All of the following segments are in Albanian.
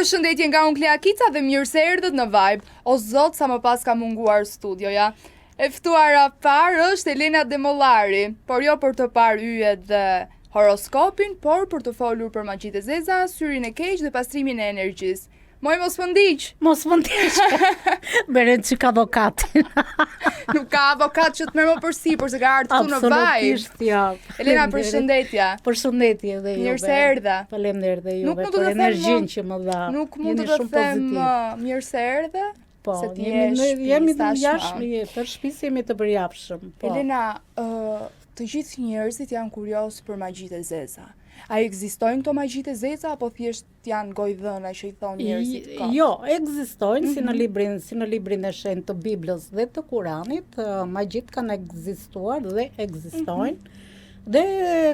Përshëndetje nga unë Klea Kica dhe mirë se erdhët në Vibe. O zot, sa më pas ka munguar studioja. E ftuara parë është Elena Demollari, por jo për të parë yjet dhe horoskopin, por për të folur për magjitë e zeza, syrin e keq dhe pastrimin e energjisë. Moj mos më ndiq. Mos më ndiq. Beren që ka avokatin. Nuk ka avokat që të merr më përsipër se ka ardhur këtu në Vibe. Absolutisht, ja. Elena, përshëndetje. Përshëndetje dhe juve. Mirë se erdhe. Faleminderit dhe Nuk juve mund të për them energjinë që më dha. Nuk mund të them mirë se erdhe. Po, se ti jemi jashtë, për shtëpisë jemi të përjapshëm. Po. Elena, të gjithë njerëzit janë kurioz për magjitë e zeza. A ekzistojnë këto magjitë e zeza apo thjesht janë gojdhëna që i thonë njerëzit ka? Jo, ekzistojnë si në librin e shenjtë të Biblës dhe të Kuranit, magjitë kanë ekzistuar dhe ekzistojnë. Dhe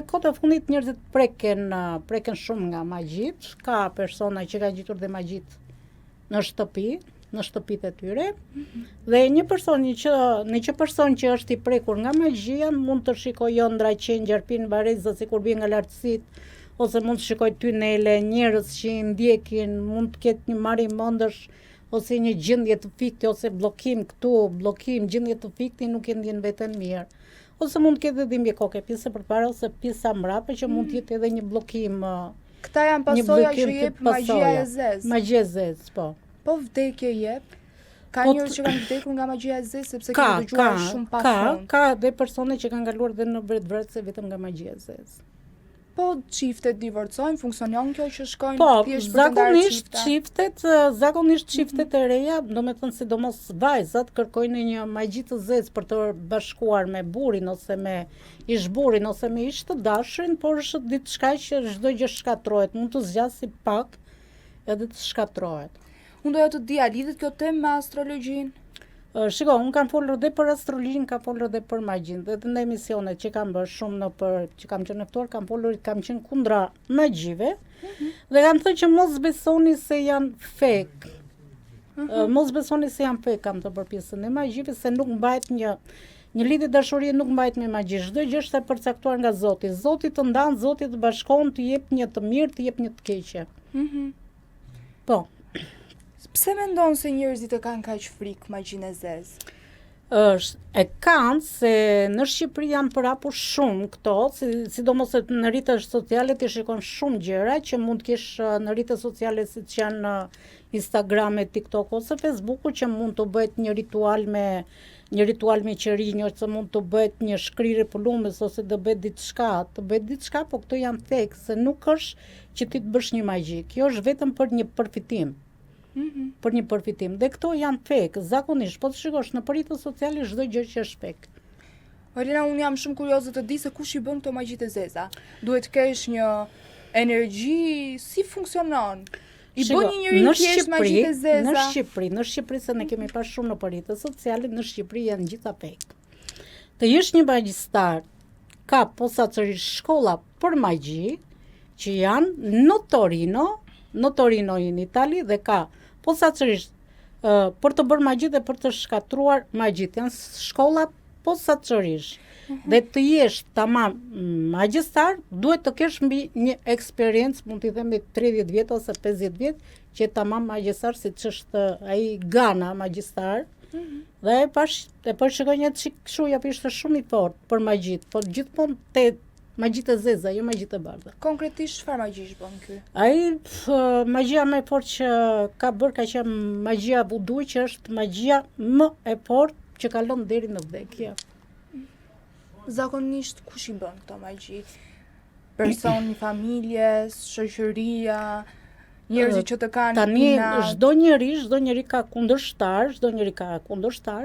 kohët e fundit njerëzit preken shumë nga magjitë, ka persona që kanë gjetur dhe magjitë në shtëpitë e tyre. Dhe një person që është i prekur nga magjia mund të shikojë ëndra, qenj, gjarpin, vareza sikur vjen nga lartësitë, ose mund të shikojë tunele, njerëz që i ndjekin, mund të ketë një marrje mendësh ose një gjendje të fikti ose bllokim këtu, gjendje të fikti, nuk e ndjen veten mirë. Ose mund të ketë dhimbje koke, pjesa përpara ose pjesa mbrapa që mund të jetë edhe një bllokim. Këta janë pasoja që jep magjia e zezë. Magjia e zezë, po. Po vdekje jep? Ka njerëz që kanë vdekur nga magjia e zezë sepse kanë dëgjuar shumë pa fund. Ka dhe persone që kanë kaluar dhe në vetvërtse vetëm nga magjia e zezë. Po çiftet divorcojnë, funksionon kjo që shkojnë thjesht për të zakonisht çiftet e reja, domethënë sidomos vajzat kërkojnë një magji të zezë për të bashkuar me burrin ose me ish-burrin ose me ish të dashurin, por është diçka që çdo gjë shkatrohet, mund të zgjasë pak edhe të shkatrohet. Unë doja të di, a lidhet kjo temë me astrologjinë? Shiko, unë kam folur dhe për astrologjinë, kam folur dhe për magjinë, dhe në emisionet që kam bërë shumë që kam qenë ftuar, kam qenë kundra magjive, dhe kam thënë që mos besoni se janë fake. Mos besoni se janë fake, kam të për pjesën e magjive, se nuk mbajt një lidhje dashurie nuk mbajt me magji. Çdo gjë është e përcaktuar nga Zoti. Zoti të ndan, Zoti të bashkon, të jep një të mirë, të jep një të keqe. Po. Pse mendon se njerëzit e kanë kaq frikë magjinë e zezë? E kanë se në Shqipëri janë përhapur shumë këto, sidomos në rrjetet sociale ti shikon shumë gjëra që mund të kesh në rrjetet sociale siç janë Instagram, TikTok ose Facebooku, që mund të bëhet një ritual me qërinj, ose mund të bëhet një shkrirje pulumes ose të bëhet diçka, po këto janë fake, se nuk është që ti të bësh një magji. Kjo është vetëm për një përfitim. Për një përfitim. Dhe këto janë fake, zakonisht, po të shikosh në rrjetet sociale çdo gjë që është fake. Elena, unë jam shumë kurioze të di se kush i bën këto magjitë e zeza. Duhet të kesh një energji, si funksionon? I bën një njeri thjesht magjitë e zeza? Në Shqipëri se ne kemi pas shumë në rrjetet sociale, në Shqipëri janë gjitha fake. Të jesh një magjistar, ka posaçërisht shkolla për magji që janë në Torino in Itali, dhe ka posaçërisht për të bërë magji dhe për të shkatruar magjit. Janë shkolla posaçërisht. Dhe të jesh tamam magjistar, duhet të kesh mbi një eksperiencë, mund t'i themi 30 vjet ose 50 vjet, që tamam magjistar, siç është ai Gana magjistar. Dhe e shikoj një çik kështu, ja ishte shumë i fortë për magjit, por gjithmonë te magjitë e zeza, jo magjitë e bardha. Konkretisht çfarë magjish bën ky? Ai magjia më e fortë që ka bërë ka qenë magjia vudu, që është magjia më e fortë që kalon deri në vdekje. Zakonisht kush i bën këto magji? Personi, familjes, shoqëria, njerëzit që të kanë tani çdo njeri ka kundërshtar,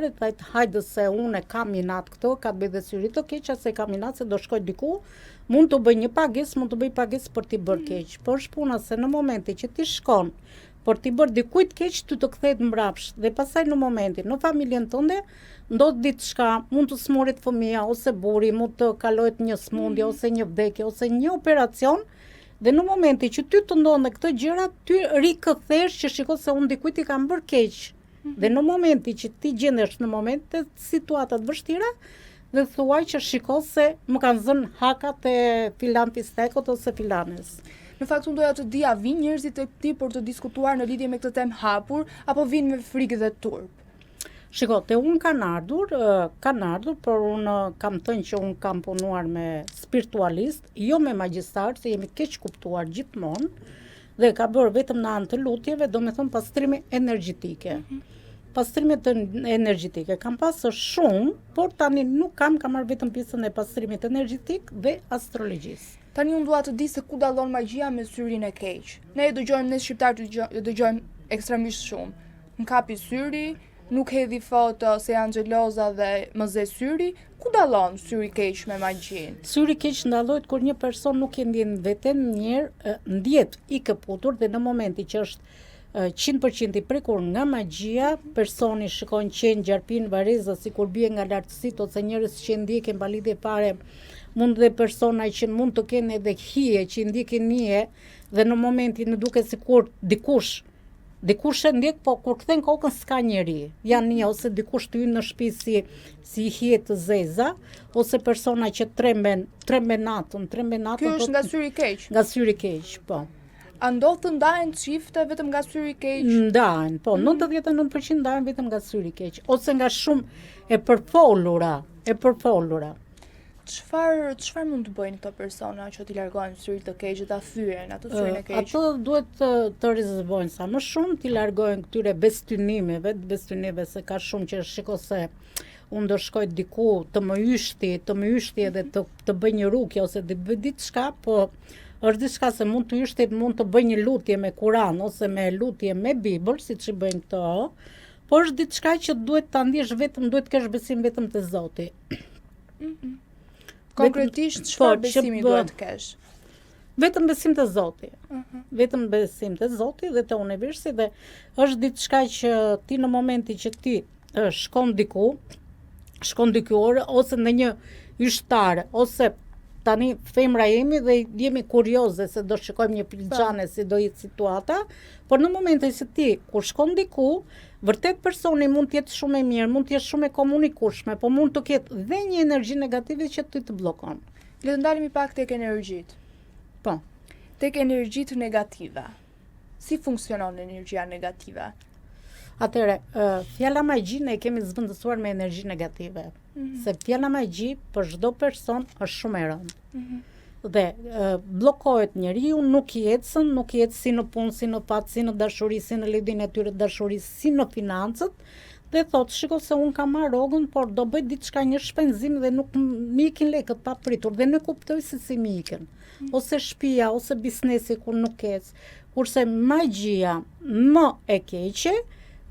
e thajt hajde se unë kam inat këto, ka të bëj dhe syri të keqa, se kam inat se do shkoj diku, mund të bëj një pagesë, mund të bëj pagesë për t'i bërë keq. Por shpuna se në momenti që ti shkon për t'i bërë dikujt keq, ty të kthehet mbrapsht, dhe pastaj në momentin në familjen tënde ndodh diçka, mund të smoret fëmia ose burri, mund të kalohet një smundje ose një vdekje ose një operacion. Dhe në momenti që ty të ndonë këto gjëra, ty rikëthesh që shiko se unë dikujt i kam bërë keq. Dhe në momenti që ti gjendesh në momente situatat vështira, dhe thuaj që shiko se më kanë zënë hakat e filan pistekot ose filanes. Në fakt unë doja të di, a vinë njerëzit tek ti për të diskutuar në lidhje me këtë temë hapur, apo vinë me frikë dhe turp? Shiko, te unë kanë ardhur, por unë kam thënë që unë kam punuar me spiritualist, jo me magjistar, se jemi keq kuptuar gjithmonë, dhe ka bërë vetëm në anë të lutjeve, do me thënë pastrime energjetike. Pastrimet energjetike kam pasur shumë, por tani nuk kam marrë vetëm pjesën e pastrimit energjetik dhe astrologjisë. Tani unë dua të di se ku dallon magjia me syrin e keq. Ne ne shqiptarë dëgjojmë ekstremisht shumë. Në kapi syri, nuk hedhi foto se janë xheloza dhe mëze syri. Ku dallon syri keq me magjinë? Syri keq ndallohet kur një person nuk e ndjen veten mirë, ndjet i këputur dhe në momenti që është 100% i prekur nga magjia, personi shikon qenë, gjarpin, vareza, si kur bie nga lartësit, ose njerëz që ndjekin pa lidhje fare, mund dhe persona që mund të kenë edhe hije, që ndjekin nije, dhe në momentin në duke si kur dikush e ndjek, po kur kthen kokën s'ka njeri, janë një, ose dikush të hynë në shtëpi si hije të zeza, ose persona që tremben natën. Kjo është nga syri keq? Nga syri keq, po. A ndodh të ndahen çifte vetëm nga syri keq? Ndahen, po, 99% ndahen vetëm nga syri keq, ose nga shumë e përfolura. Çfarë mund të bëjnë këto persona që t'i largojnë syrit të keq dhe ta thyen atë syrin e keq? Ato duhet të rezervojnë sa më shumë, t'i largojnë këtyre bestynimeve, se ka shumë që shiko se unë do shkoj diku të më yshti edhe të bëj një rukje ose të bëj diçka, po është diçka se mund të yshtet, mund të bëj një lutje me Kur'an ose me lutje me Bibël, siç i bëjnë këto, por është diçka që duhet ta ndjesh vetëm, duhet të kesh besim vetëm te Zoti. Konkretisht çfarë besimi duhet të kesh? Vetëm besim te Zoti. Vetëm besim te Zoti dhe te universi, dhe është diçka që ti në momenti që ti shkon diku ose në një yshtare, ose tani femra jemi dhe jemi kurioze se do shikojmë një filxhane si do jetë situata, por në momentin se ti kur shkon diku, vërtet personi mund të jetë shumë e mirë, mund të jetë shumë e komunikueshme, po mund të ketë dhe një energji negative që ti të bllokon. Le të ndalemi pak tek energjitë. Po. Tek energjitë negative. Si funksionon energjia negative? Atëre, fjala magji ne kemi zvendësuar me energji negative. Se fjala magji për çdo person është shumë e rëndë. Dhe bllokohet njeriu, nuk jetë si në punë, si në pat, si në dashuri, si në lidhjen e tyre të dashurisë, si në financët, dhe thotë, shiko se unë kam marrë rrogën, por do bëj diçka, një shpenzim dhe nuk më ikin lekët pa pritur, dhe nuk kuptoj se si më ikin. Ose shtëpia, ose biznesi kur nuk ec. Kurse magjia më e keqe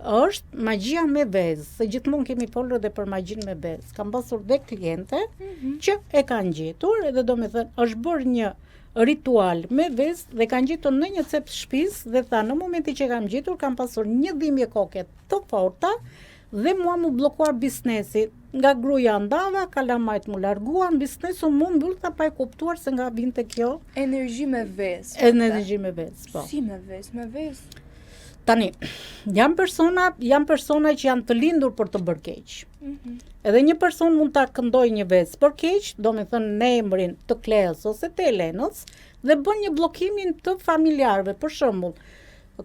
është magjia me vezë, se gjithmonë kemi folur edhe për magjinë me vezë. Kam pasur dhe kliente që e kanë gjetur, edhe do me thënë, është bërë një ritual me vezë dhe kanë gjetur në një cep shtëpisë dhe tha, në momenti që kam gjetur, kam pasur një dhimbje koke të forta dhe mua mu bllokuar biznesi. Nga gruaja ndava, kalamajt mu larguan, biznesu mu mbyllta pa e kuptuar se nga vinte kjo energji me vezë. Energji me vezë, po. Si me vezë? Me vezë? Tani, janë persona që janë të lindur për të bërë keq. Edhe një person mund ta këndojë një vezë për keq, do me thënë në emrin të Kleës ose të Elenës, dhe bën një bllokimin të familjarëve. Për shembull,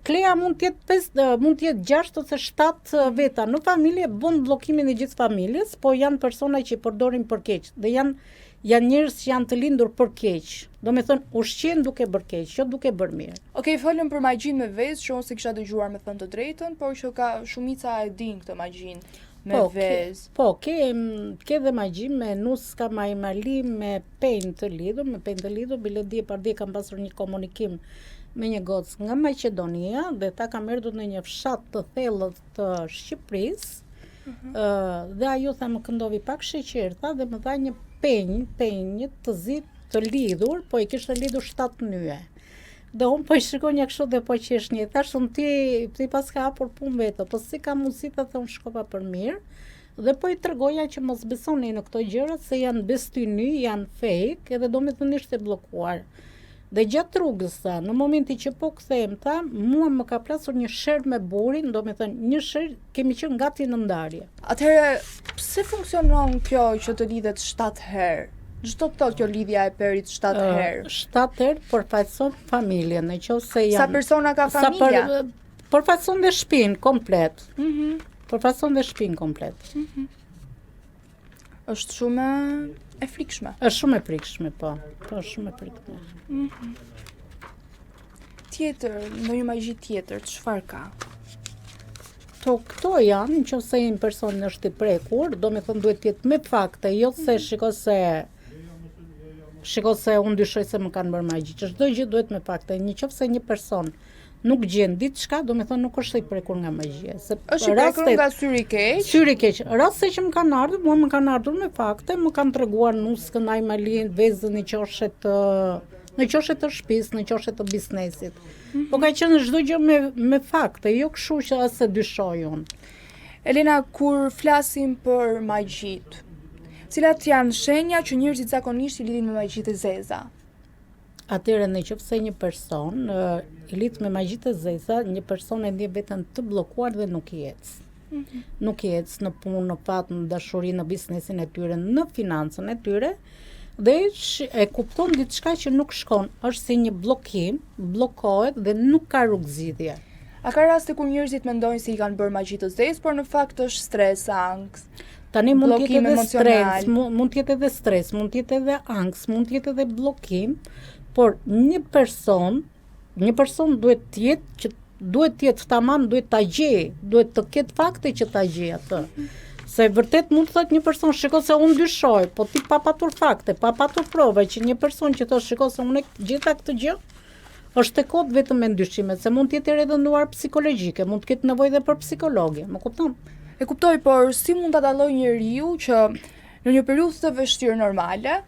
Klea mund të jetë 6 ose 7 veta në familje, bën bllokimin e gjithë familjes, po janë persona që i përdorin për keq dhe janë njerëz që janë të lindur për keq. Do me thënë, ushqen duke bërë keq, jo duke bërë mirë. Okej, folëm për magjinë me vezë, që unë se kisha dëgjuar me thënë të drejtën, por që ka shumica e din këtë magjinë me vezë. Po, ke dhe magji me nuska, majmali, me penjë të lidhur, bile dje par dje kam pasur një komunikim me një gocë nga Maqedonia, dhe ta kam erdhur në një fshat të thellët të Shqipërisë, dhe ajo tha më këndovi pak sheqer, tha, dhe më dha një penjë të zi të lidhur, po i kishte lidhur 7 nyje. Dhe unë po i shikoja kështu dhe po qesh një, thash unë ti pas ka hapur punë vetë, po si ka mundësi të thonë shkova për mirë, dhe po i tregoja që mos besoni në këto gjëra, se janë bestyny, janë fake, edhe do me thënë ishte bllokuar. Dhe gjatë rrugës, në momenti që po kthehem, mua më ka plasur një sherr me burin, do me thënë një sherr, kemi qenë gati në ndarje. Atëherë, pse funksionon kjo që të lidhet 7 herë? Ç'do të thotë kjo lidhja e perit 7 herë? 7 herë përfaqëson familjen, nëse janë Sa persona ka familja? Përfaqëson dhe shtëpinë komplet. Përfaqëson dhe shtëpinë komplet. Është shumë e frikshme. Është shumë e frikshme, po. Po, shumë e frikshme. Tjetër, ndonjë magji tjetër, çfarë ka? Këto janë, nëse një person është i prekur, do me thënë duhet jetë me fakte, jo se shiko se unë dyshoj se më kanë bërë magji, që çdo gjë duhet me fakte. Nëse një person nuk gjen diçka, do me thënë nuk është i prekur nga magjia. Është i prekur nga syri keq? Syri keq. Raste që më kanë ardhur, mua më kanë ardhur me fakte, më kanë treguar nuskën, ajmalin, vezën në qoshet të shtëpisë, në qoshet të biznesit. Po ka qenë çdo gjë me fakte, jo kështu që as e dyshoj unë. Elena, kur flasim për magjit, cilat janë shenja që njerëzit zakonisht i lidhin me magjitë e zeza? Atëherë nëse një person i lidh me magjitë e zeza, një person e ndjen veten të bllokuar dhe nuk i ec. Nuk i ec në punë, në fat, në dashuri, në biznesin e tyre, në financën e tyre, dhe e kupton diçka që nuk shkon, është si një bllokim, bllokohet dhe nuk ka rrugëzgjidhje. A ka raste kur njerëzit mendojnë se i kanë bërë magji të zezë, por në fakt është stres, angst? Tani mund të jetë edhe stres, mund të jetë edhe stres, mund të jetë edhe angst, mund të jetë edhe bllokim, por një person duhet të jetë tamam, duhet ta gjej, duhet të ketë fakte që ta gjej atë. Se vërtet mund të thotë një person, shiko se unë dyshoj, po ti pa patur fakte, pa patur prova që një person që thotë shiko se unë gjeta këtë gjë, është e kot vetëm me ndyshimet, se mund të jetë edhe nduar psikologjike, mund të ketë nevojë edhe për psikologje, më kupton? E kuptoj, por si mund ta dallojë njeriu që në një periudhë të vështirë normale,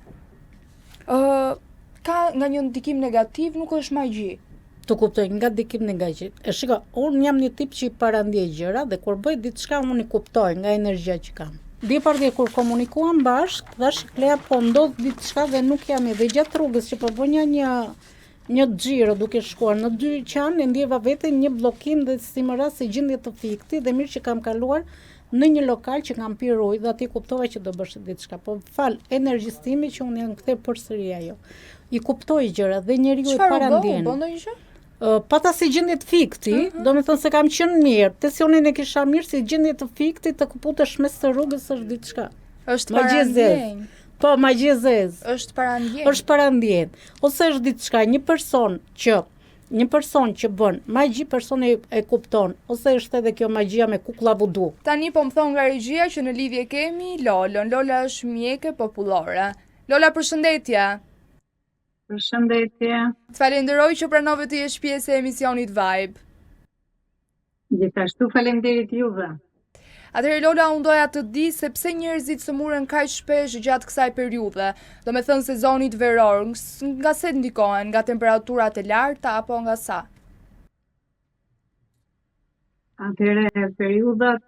ka nga një ndikim negativ, nuk është magji. Të kuptoj, nga ndikim negativ. E shiko, unë jam një tip që i parandjej gjëra dhe kur bëj diçka unë i kuptoj nga energjia që kam. Dje kur komunikuam bashkë, thash Klea, po ndodh diçka dhe nuk jam edhe gjatë rrugës që po bënja një xhiro duke shkuar në dyqan, e ndjeva veten një bllokim dhe si më rast se gjendje të fikti dhe mirë që kam kaluar në një lokal që kam pirë ujë dhe aty kuptova që do bësh diçka. Po fal energjisë time që unë jam kthyer përsëri ajo. I kuptoj gjëra dhe njeriu e parandjen. Çfarë ndonjë gjë? Pata si gjendje të fikti, do me thënë se kam qenë mirë, tensionin e kisha mirë, si gjendje të fikti të këputesh mes të rrugës është diçka. Është parandjen. Po, magji e zezë. Është parandjen. Është parandjen. Ose është diçka, një person që bën magji, personi e kupton, ose është edhe kjo magjia me kukulla vudu. Tani po më thon nga regjia që në lidhje kemi Lolën. Lola është mjeke popullore. Lola, përshëndetje. Përshëndetje. Të falenderoj që pranove të jesh pjesë e emisionit Vibe. Gjithashtu faleminderit juve. Atëherë Lola, unë doja të di se pse njerëzit sëmuren kaq shpesh gjatë kësaj periudhe, do me thënë sezonit veror, nga se ndikohen, nga temperaturat e larta apo nga sa? Atëherë periudhat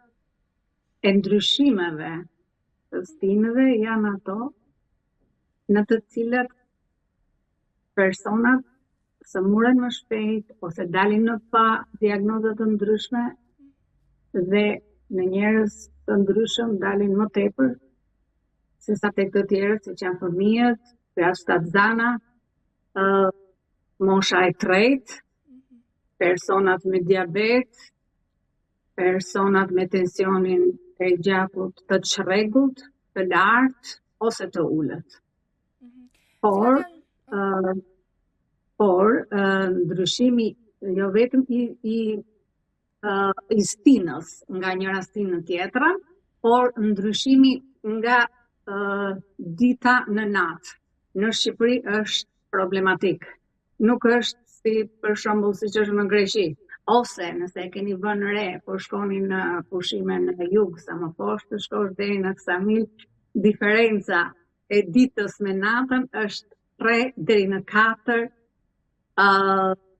e ndryshimeve të stinëve janë ato në të cilat personat sëmuren më shpejt ose dalin në pa diagnozat të ndryshme dhe në njerëz të ndryshëm dalin më tepër se sa tek të tjerët, siç janë fëmijët, shtatzana, mosha e tretë, personat me diabet, personat me tensionin e gjakut të çrregullt, të lartë ose të ulët. Por ndryshimi jo vetëm i stinës nga njëra stinë në tjetrën, por ndryshimi nga dita në natë. Në Shqipëri është problematik. Nuk është si për shembull siç është në Greqi, ose nëse e keni vënë re, po shkoni në pushime në jug, sa më poshtë shkosh deri në Ksamil, diferenca e ditës me natën është 3 deri në 4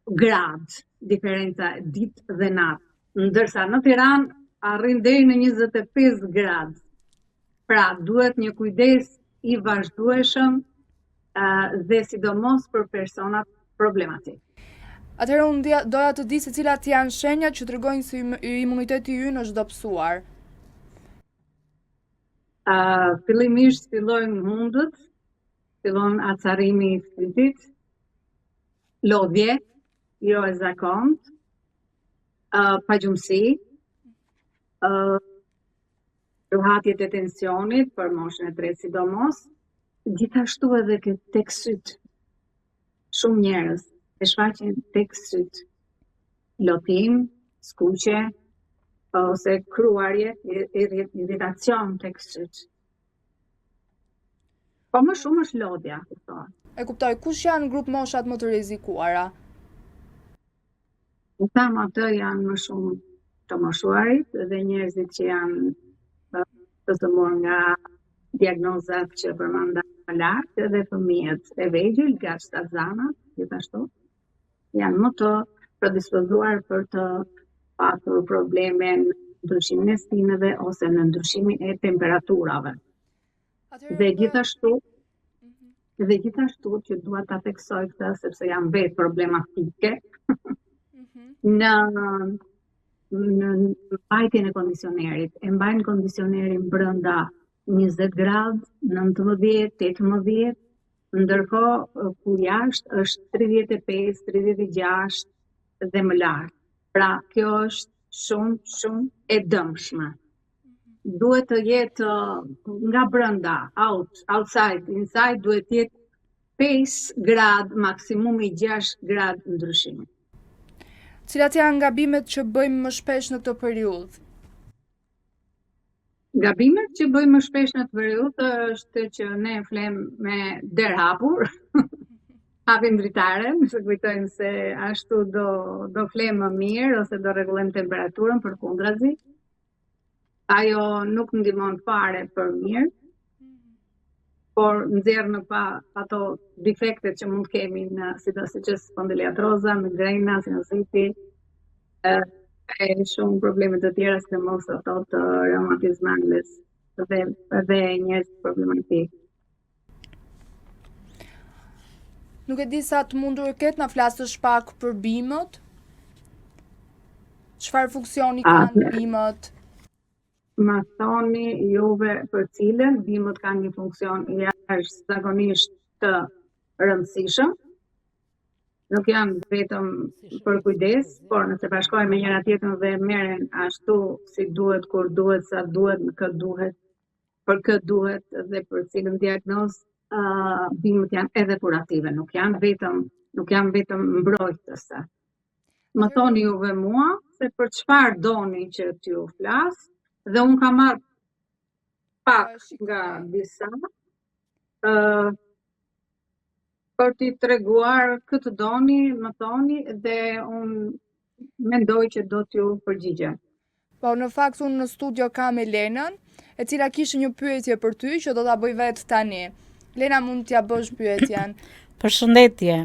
gradë, diferenca ditë dhe natë. Ndërsa në Tiranë arrin deri në 25 gradë. Pra, duhet një kujdes i vazhdueshëm dhe sidomos për personat problematik. Atëherë unë doja të di se cilat janë shenjat që tregojnë se imuniteti ynë është dobësuar. Fillimisht fillojnë hundët, fillon acarimi i fytit, lodhje, jo e zakont, pagjumësi, ruhatjet e tensionit për moshën e tretë sidomos, gjithashtu edhe tek syt. Shumë njerëz e shfaqin tek syt lotim, skuqe, ose kruarje, irritacion tek syt. Po më shumë është lodhja, kuptohet. E kuptoj, kush janë grup moshat më të rrezikuara? Në tham atë janë më shumë të moshuarit dhe njerëzit që janë të zëmur nga diagnozat që përmenda më lartë dhe fëmijët e vegjël, gastazanat, gjithashtu, janë më të predispozuar për të patur probleme në ndryshimin e stinëve ose në ndryshimin e temperaturave. Dhe gjithashtu që dua ta theksoj këtë sepse janë vetë problematike në mbajtjen e kondicionerit. E mbajnë kondicionerin brenda 20 gradë, 19, 18, ndërkohë ku jashtë është 35, 36 dhe më lart. Pra kjo është shumë e dëmshme. Duhet të jetë nga brenda, outside, inside, duhet të jetë 5 gradë, maksimumi 6 gradë ndryshimi. Cilat janë gabimet që bëjmë më shpesh në këtë periudhë? Gabimet që bëjmë më shpesh në këtë periudhë është që ne flem me der hapur, hapim dritaren, se kujtojmë se ashtu do flem më mirë ose do rregullojmë temperaturën përkundrazi. Ajo nuk ndihmon fare për mirë, por nxjerr në pa ato defektet që mund kemi në siç është spondiliatroza, migrena, sinusiti, e shumë probleme të tjera, sidomos ato të reumatizmales dhe njerëz problematik. Nuk e di sa të mundur ketë na flasësh pak për bimët. Çfarë funksioni kanë bimët? Ma thoni juve për cilën bimët kanë një funksion jashtëzakonisht të rëndësishëm. Nuk janë vetëm për kujdes, por nëse bashkohen me njëra tjetrën dhe merren ashtu si duhet, kur duhet, sa duhet, në kë duhet, për kë duhet dhe për cilën diagnozë, bimët janë edhe kurative, nuk janë vetëm mbrojtëse. Më thoni juve mua se për çfarë doni që t'ju flas, dhe unë kam marrë pak nga disa për t'i treguar këtë doni, më thoni, dhe unë mendoj që do t'ju përgjigjem. Po, në fakt unë në studio kam Elenën, e cila kishte një pyetje për ty që do ta bëj vetë tani. Lena, mund t'ja bësh pyetjen? Përshëndetje.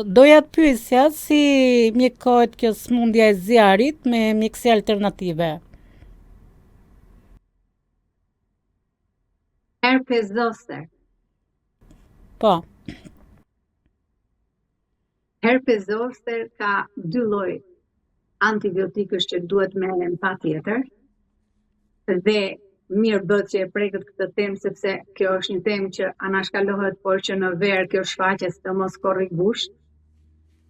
Doja të pyesja si mjekohet kjo sëmundja e zjarit me mjekësi alternative. Herpes zoster. Po. Herpes zoster ka 2 lloj antibiotikësh që duhet merren patjetër. Dhe mirë bëhet që e prekët këtë temë sepse kjo është një temë që anashkalohet, por që në verë kjo shfaqet sidomos korri gusht.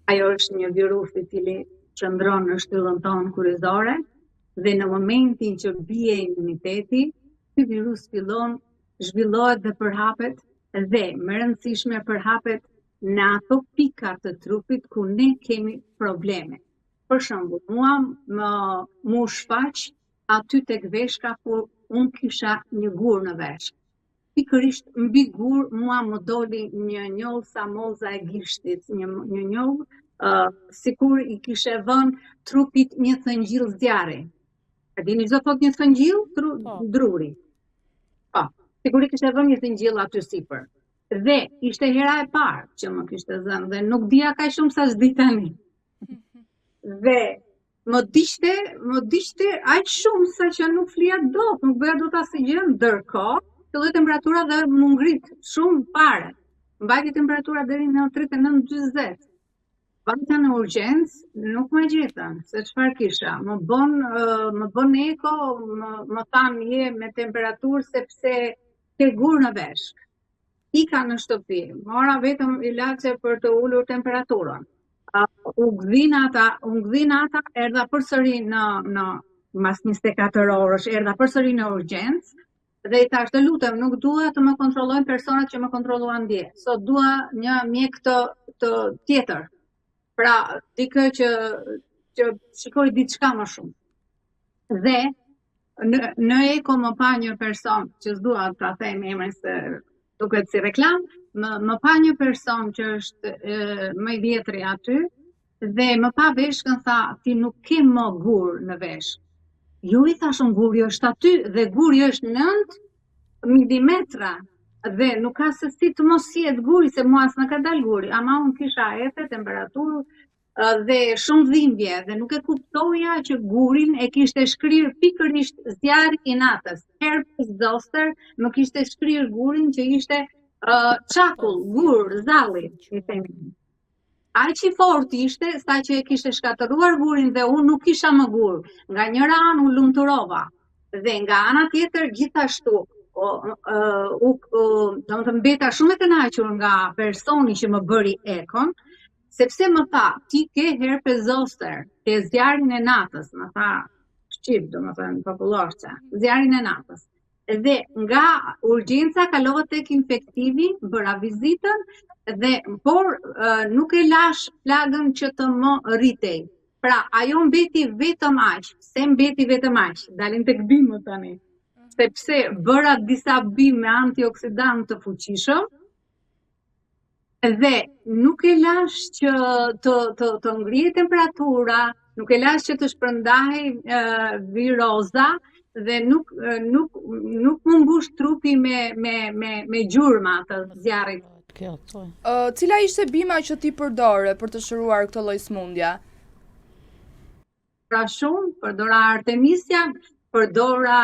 Ajo është një virus i cili qëndron në shtyllën tonë kurrizore dhe në momentin që bie imuniteti, ky virus fillon zhvillohet dhe përhapet dhe më rëndësishme përhapet në ato pika të trupit ku ne kemi probleme. Për shembull, mu shfaq aty tek veshka ku unë kisha një gur në veshk. Pikërisht mbi gur mua më doli një njollë sa mollza e gishtit, një njollë sikur i kishe vënë trupit një thëngjill zjarri. A dini çdo thot një thëngjill? Druri. Po, sikur i kishe vënë një thëngjill aty sipër. Dhe ishte hera e parë që më kishte zënë dhe nuk dija kaq shumë sa s'di tani. Dhe më diqte aq shumë sa që nuk flija dot, nuk bëja dot asnjë gjë, ndërkohë filloi temperatura dhe më ngrit shumë fare. Mbajti temperatura deri në 39-40. Vajta në urgjencë nuk më gjetën, se çfarë kisha. Më bën eko, më thanë je me temperaturë sepse ke gur në veshk. Ika në shtëpi, mora vetëm ilaçe për të ulur temperaturën. U gdhin ata, erdha përsëri në mas 24 orësh, erdha përsëri në urgjencë dhe i thash të lutem, nuk dua të më kontrollojnë personat që më kontrolluan dje. Sot dua një mjek të tjetër. Pra, dikë që shikoj diçka më shumë. Dhe në eko më pa një person, që s'dua ta them emrin se duket si reklam, më pa një person që është më i vjetri aty dhe më pa veshkën, tha, ti nuk ke më gur në veshk. Jo, i thashun, guri është aty dhe guri është 9 milimetra. Dhe nuk ka se si të mos jetë guri, se mua s'na ka dal guri, ama unë kisha efe, temperaturë dhe shumë dhimbje, dhe nuk e kuptoja që gurin e kishte shkrirë pikërisht zjarri i natës. Herpes zoster më kishte shkrirë gurin që ishte çakull, gur, zalli, i themi. Aq i fort ishte, sa që e kishte shkatëruar gurin dhe unë nuk kisha më gur. Nga njëra anë u lumturova, dhe nga ana tjetër gjithashtu. Do mbeta shumë e kënaqur nga personi që më bëri ekon, sepse më tha, ti ke herpes zoster, ke zjarrin e natës, më tha shqip, do më thënë popullorçe, zjarrin e natës. Dhe nga urgjenca kalova tek infektivi, bëra vizitën, por nuk e lash plagën që të më rritej. Pra, ajo mbeti vetëm aq, se mbeti vetëm aq, dalim tek bimët tani. Sepse bëra disa bimë me antioksidant të fuqishëm dhe nuk e lash që të ngrihet temperatura, nuk e lash që të shpërndahej viroza dhe nuk më mbush trupi me gjurma të zjarrit. Cila ishte bima që ti përdore për të shëruar këtë lloj sëmundja? Pra shumë, përdora Artemisia, përdora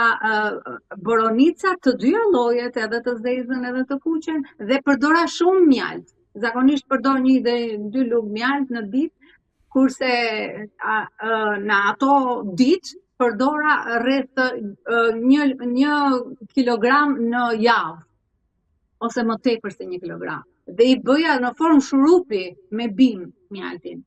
boronica, të dyja llojet, edhe të zezën edhe të kuqen, dhe përdora shumë mjalt. Zakonisht përdor 1 dhe 2 lugë mjalt në ditë, kurse në ato ditë përdora rreth 1 kilogram në javë, ose më tepër se 1 kilogram. Dhe i bëja në formë shurupi me bimë mjaltin.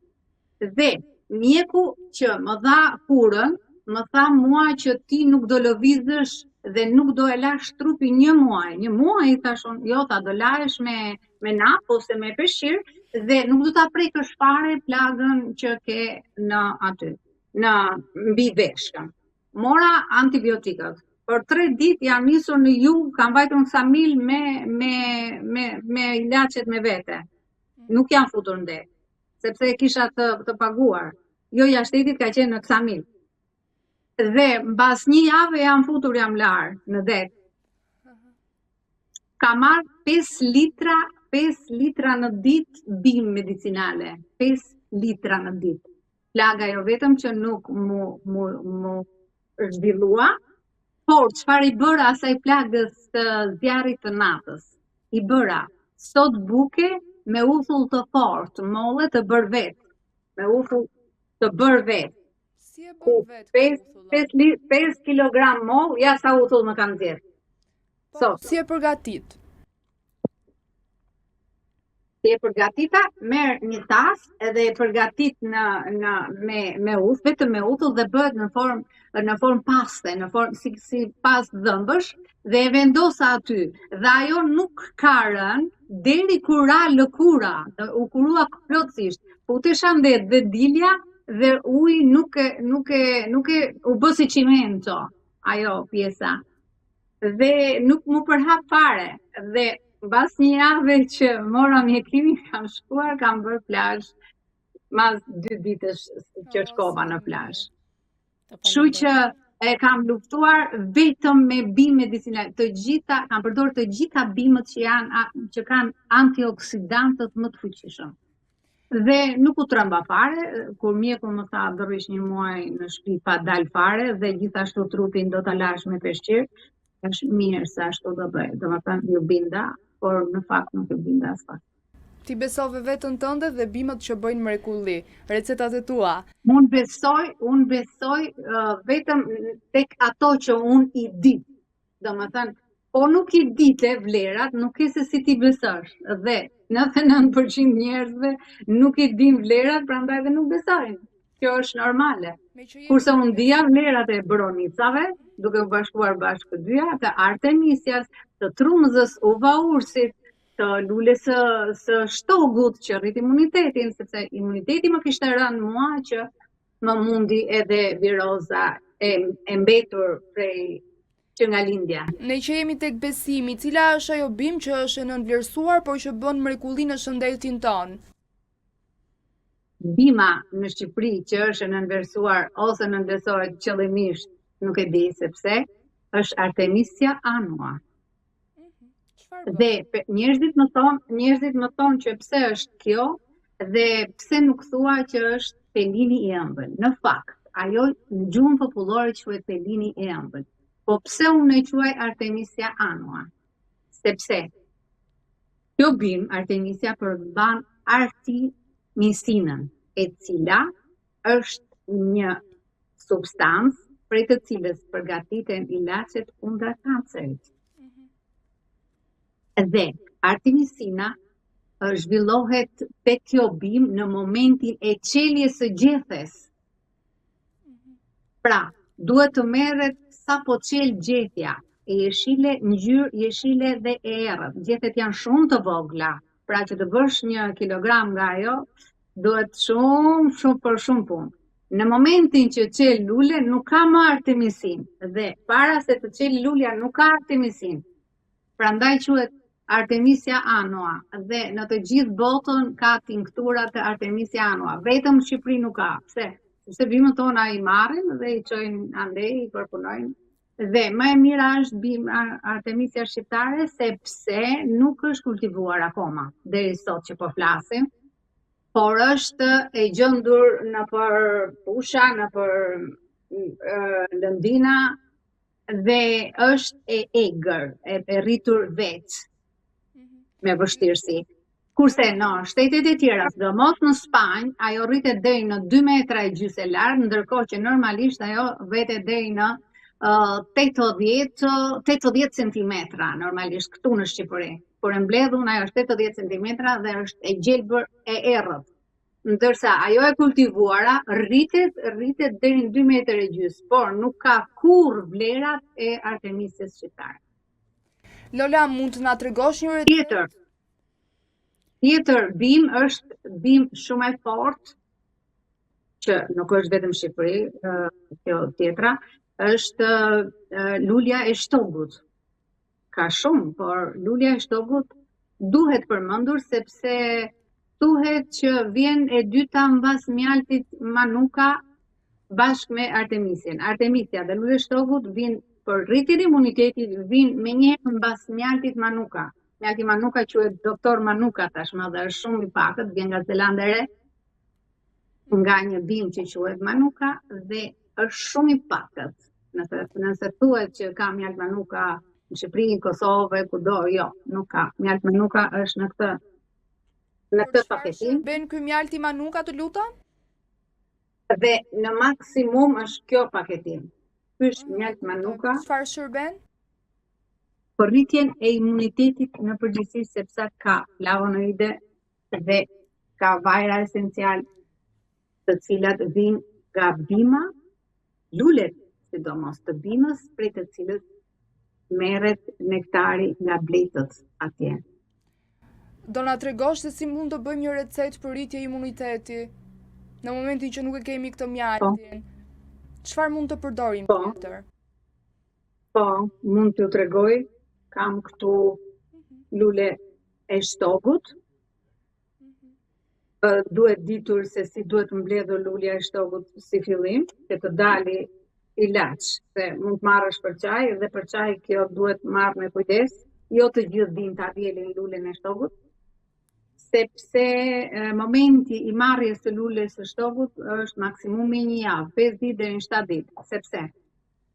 Dhe mjeku që më dha kurën, më tha mua që ti nuk do lëvizësh dhe nuk do e lash trupi 1 muaj. 1 muaj, i thashun, jo, ta do lahesh me nap ose me peshqir dhe nuk do ta prekësh fare plagën që ke në aty, në mbi veshkën. Mora antibiotikët. Për 3 ditë jam nisur në jug, kam vajtur në Ksamil me ilaçet me vete. Nuk jam futur në det, sepse kisha të paguar. Jo, jashtetit ka qenë në Ksamil. Dhe mbas 1 jave jam futur, jam larë në det. Ka marrë 5 litra në ditë bimë medicinale. 5 litra në ditë. Plaga jo vetëm që nuk mu zhvillua, por çfarë i bëra asaj plagës të zjarrit të natës? I bëra sot buke me uthull të fortë, molle të bërë vetë. Me uthull të bërë vetë. Si e bën vetë? 5 kilogram moll, ja sa uthull më kam dhjetë. Si e përgatit? Si e përgatita, merr një tas edhe e përgatit me uth, vetëm me uthull, dhe bëhet në formë paste, në formë si pastë dhëmbësh, dhe e vendosa aty. Dhe ajo nuk ka rënë deri kur ra lëkura, u kurua plotësisht. Putesha ndet dhe dilja dhe uji nuk e u bë si çimento ajo pjesa. Dhe nuk mu përhap fare. Dhe mbas 1 jave që mora mjekimin, kam shkuar, kam bërë plazh, mas 2 ditësh që shkova në plazh. Kështu që e kam luftuar vetëm me bimë medicinale. Kam përdorur të gjitha bimët që kanë antioksidantët më të fuqishëm. Dhe nuk u trëmba fare, kur mjeku më tha do rrish 1 muaj në shtëpi pa dal fare dhe gjithashtu trupin do ta lash me peshqir, është mirë se ashtu do bëj. Domethënë ju binda, por në fakt nuk e binda aspak. Ti besove veten tënde dhe bimët që bëjnë mrekulli, recetat e tua. Unë besoj vetëm tek ato që unë i di. Domethënë, po nuk i dite vlerat, nuk e se si ti besosh. Dhe 99% njerëzve nuk i din vlerat, prandaj dhe nuk besojnë. Kjo është normale. Kurse unë dija vlerat e bronicave, duke u bashkuar bashkë të dyja, të artemisias, të trumzës, uvaursit, të lulës së shtogut që rrit imunitetin, sepse imuniteti më kishte rënë mua që më mundi edhe viroza e mbetur prej që nga lindja. Ne që jemi tek besimi, cila është ajo bimë që është e nënvlerësuar, por që bën mrekulli në shëndetin tonë? Bima në Shqipëri që është e nënvlerësuar ose nënvlerësohet qëllimisht, nuk e di sepse, është Artemisia annua. Dhe njerëzit më thonë që pse është kjo dhe pse nuk thua që është pelini i ëmbël. Në fakt, ajo në gjuhën popullore quhet pelini i ëmbël. Po pse unë e quaj Artemisia annua? Sepse kjo bimë, Artemisia, përmban artemisinën, e cila është një substancë prej të cilës përgatiten ilaçet kundra kancerit. Dhe artemisina zhvillohet te kjo bimë në momentin e qeljes së gjethes. Pra, duhet të merret sa po qel gjetja, e jeshile, ngjyrë jeshile dhe e errët. Gjethet janë shumë të vogla, pra që të bësh 1 kilogram nga ajo, duhet shumë punë. Në momentin që qel lule, nuk ka më artemisin, dhe para se të qel lulja nuk ka artemisin. Prandaj quhet Artemisia annua, dhe në të gjithë botën ka tinktura të Artemisia annua. Vetëm në Shqipëri nuk ka. Pse? Sepse bimët tona i marrin dhe i çojnë andej, i përpunojnë. Dhe më e mira është bimë Artemisia shqiptare sepse nuk është kultivuar akoma deri sot që po flasim, por është e gjendur në për pusha, në për lëndina dhe është e egër, e rritur vetë me vështirësi. Kurse në shtetet e tjera, sidomos në Spanjë, ajo rritet deri në 2 metra e gjysë e larg, ndërkohë që normalisht ajo vetet deri në 80 centimetra, normalisht këtu në Shqipëri. Kur e mbledh unë ajo është 80 centimetra dhe është e gjelbër e errët. Ndërsa ajo e kultivuara rritet deri në 2 metër e gjysë, por nuk ka kurrë vlerat e Artemisias shqiptare. Lola, mund të na tregosh një recetë? Tjetër bimë është bimë shumë e fortë, që nuk është vetëm Shqipëri, kjo tjetra, është lulja e shtogut. Ka shumë, por lulja e shtogut duhet përmendur sepse thuhet që vjen e dyta mbas mjaltit manuka bashkë me artemisian. Artemisia dhe lulja e shtogut vijnë për rritjen e imunitetit, vijnë menjëherë mbas mjaltit manuka. Mjalti manuka quhet doktor manuka tashmë dhe është shumë i pakët, vjen nga Zelanda e Re, nga një bimë që quhet manuka dhe është shumë i pakët. Nëse thuhet që ka mjalt manuka në Shqipëri, në Kosovë, kudo, jo, nuk ka. Mjalt manuka është në këtë paketim. Ben ky mjalti manuka, të lutem? Dhe në maksimum është kjo paketim. Ky është mjalt manuka. Çfarë shërben? Për rritjen e imunitetit në përgjithësi, sepse ka flavonoide dhe ka vajra esencial të cilat vijnë nga bima, lulet sidomos të bimës, prej të cilës merret nektari nga bletët atje. Do na tregosh se si mund të bëjmë një recetë për rritje imuniteti në momentin që nuk e kemi këtë mjaltin? Çfarë mund të përdorim tjetër? Po, mund t'ju tregoj. Kam këtu lule e shtogut. Duhet ditur se si duhet mbledhur lulja e shtogut si fillim, që të dali ilaç, se mund të marrësh për çaj dhe për çaj kjo duhet marrë me kujdes, jo të gjithë din ta vjelin lulen e shtogut, sepse momenti i marrjes së lules së shtogut është maksimumi 1 javë, 5 ditë deri në 7 ditë, sepse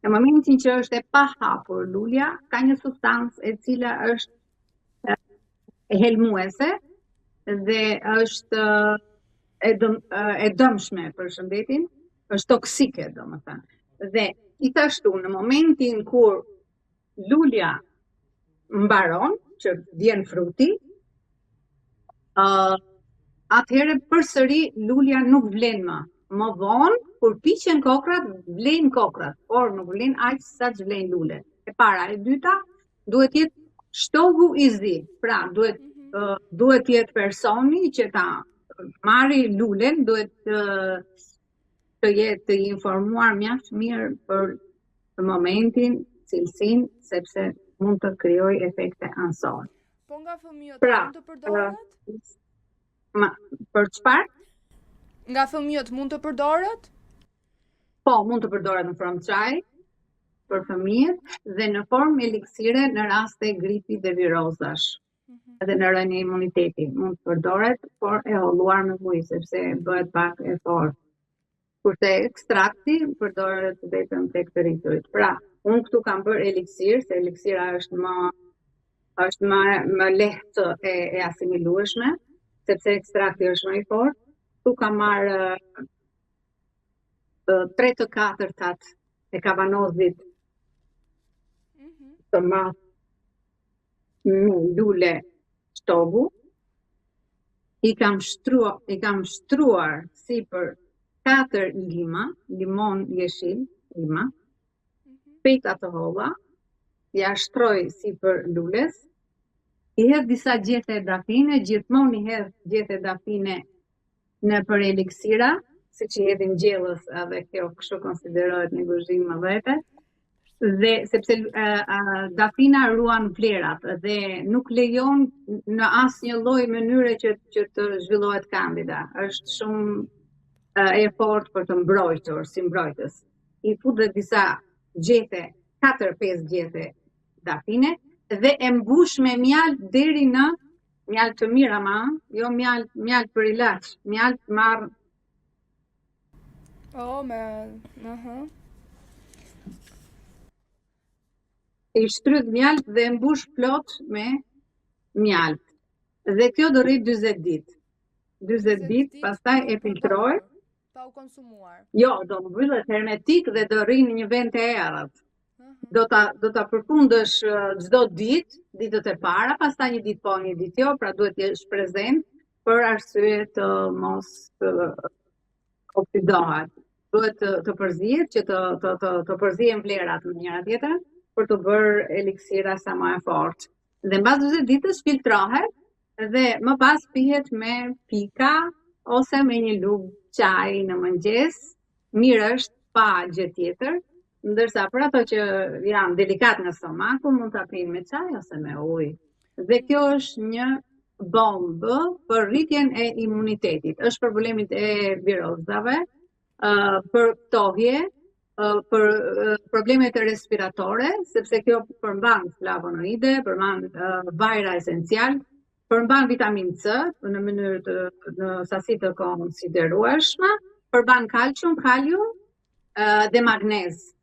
në momentin që është e pa hapur lulja, ka një substancë e cila është helmuese dhe është e dëmshme për shëndetin, është toksike, domethënë. Dhe gjithashtu në momentin kur lulja mbaron, që vjen fruti, atëherë përsëri lulja nuk vlen më. Më vonë, kur piqen kokrat, vlen kokrat, por nuk vlen aq sa që vlen lulet. E para, e dyta, duhet jetë shtogu i zi. Pra, duhet jetë personi që ta marri lulen, duhet të jetë të informuar mjaft mirë për momentin, cilësinë, sepse mund të krijojë efekte anësore. Po nga fëmijët Pra, mund të përdoret? Për çfarë? Nga fëmijët mund të përdoret? Po, mund të përdoret në formë çaji për fëmijët dhe në formë eliksire në raste gripi dhe virozash. Edhe në rënje imuniteti mund të përdoret, por e holluar me ujë sepse bëhet pak e fortë. Kurse ekstrakti përdoret vetëm tek të rriturit. Pra, unë këtu kam bërë eliksir, se eliksira është më lehtë e asimilueshme, sepse ekstrakti është më i fortë. Tu kam marrë 3/4 e kavanozit të math me lule shtogu, i kam shtruar sipër 4 limon jeshil, lima, peta të holla, ja shtroj sipër lules, i hedh disa gjethe dafine, gjithmonë i hedh gjethe dafine në për eliksira, si që hedhin gjellës, edhe kjo kështu konsiderohet një guzhim më vete, dhe sepse dafina ruan vlerat dhe nuk lejon në asnjë lloj mënyre që të zhvillohet kandida. Është shumë e fortë për të mbrojtur, si mbrojtës. I fut dhe disa gjethe, 4-5 gjethe dafine, dhe e mbush me mjaltë deri në mjaltë të mirë ama, jo mjaltë për ilaç, mjaltë marr. I shtrydh mjaltë dhe mbush plot me mjaltë. Dhe kjo do rrit 40 ditë. 40 ditë, pastaj e filtrohet. Pa u konsumuar. Jo, do mbyllet hermetik dhe do rri në një vend të errët. Do ta përfundësh çdo ditë, ditët e para, pastaj një ditë po, një ditë jo, pra duhet të jesh prezent për arsye të mos oksidohet. Duhet të përzihet që të përzihen vlerat në njëra tjetrën për të bërë eliksira sa më e fortë. Dhe mbas 40 ditësh filtrohet dhe më pas pihet me pika ose me një lugë çaji në mëngjes. Mirë është pa gjë tjetër. Ndërsa për ato që janë delikat në stomaku, mund të pinë me çaj ose me ujë. Dhe kjo është një bombë për rritjen e imunitetit. Është për problemet e virozave, për tohje, për problemet respiratore, sepse kjo përmban flavonoide, përmban vajra esencial, përmban vitamin C në mënyrë në sasi të konsiderueshme, përmban kalcium, kalium dhe magnez.